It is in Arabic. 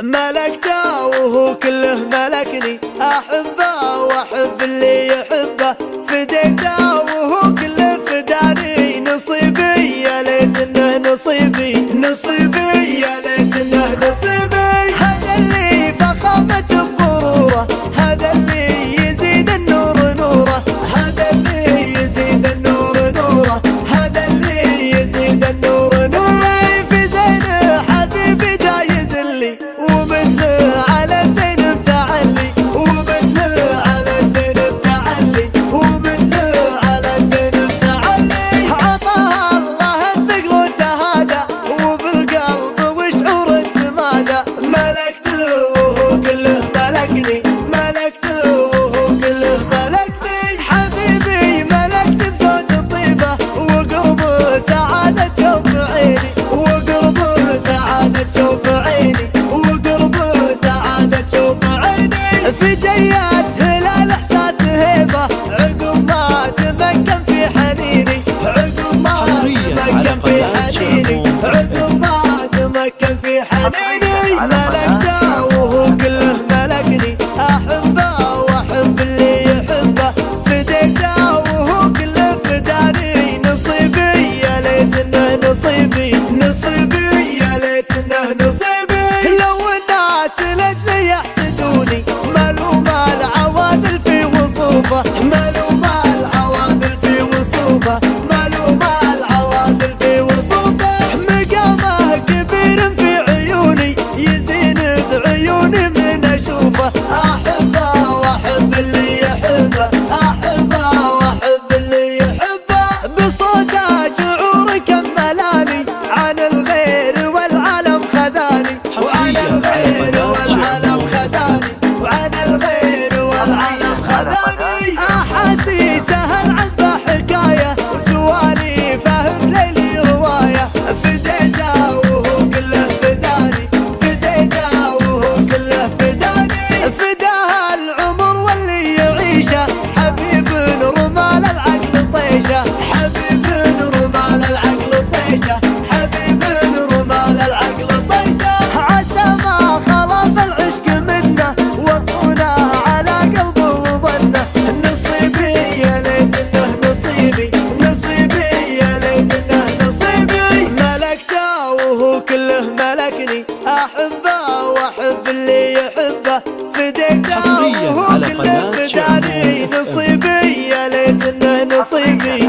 ملكته وهو كله ملكني، أحبه وأحب اللي يحبه، فديته وهو كله فداني، نصيبي يا ليت انه نصيبي، نصيبي يا ليت انه نصيبي. هذا اللي فخامته بغروره، هذا اللي يزيد النور نوره، هذا اللي يزيد النور نوره، هذا اللي يزيد النور نوره. في زين حبيبي جايز لي، ومثله على زينب تعلي، ومثله على زينب تعلي، ومثله على زينب تعلي. عطاها الله الثقل وتهادى، وبالقلب وشعور التمادى. ملكته وهو كله ملكني، ملكته وهو كله ملكني. حبيبي ملكني بزود الطيبة، وقربه سعادة شوف عيني، وقربه سعادة شوف عيني، وقربه سعادة شوف عيني. في جيات هلال احساس هيبة، عقب ما تمكن في حنيني، عقب ما تمكن في حنيني، عقب ما تمكن في حنيني. ملكته وهو كله ملكني، أحبه وأحب اللي يحبه، فديته وهو كله فداني، نصيبي يا ليت انه نصيبي، نصيبي يا ليت انه نصيبي. لو الناس لاجلي يحسدوني، ملوم العواذل في وصوفه، ملوم العواذل في وصوفه، ملوم العواذل في وصوفه. مقامه كبير في عيوني، يزين بعيوني من اشوفه. احبه واحب اللي يحبه، احبه واحب اللي يحبه. بصوته شعور كملاني، عن الغير والعالم خذاني، وعن الغير والعالم خذاني، وعن الغير والعالم خذاني. احاسيسه العذبه حكايه، وسوالي فهم ليلي روايه. فديته وهو كله فداني، فديته وهو كله فداني. فداها العمر واللي يعيشه، حبيب رمال العقل طيشه، حبيب رمال العقل طيشه، حبيب رمال العقل طيشه. عسى ما خلاف العشق منه، وصونه على قلبه وظنه. نصيبي يا ليت انه نصيبي، نصيبي يا ليت انه نصيبي. ملكته وهو كله ملكني، أحبه وأحب اللي يحبه، فديته وهو كله فداني، نصيبي يا ليت انه نصيبي.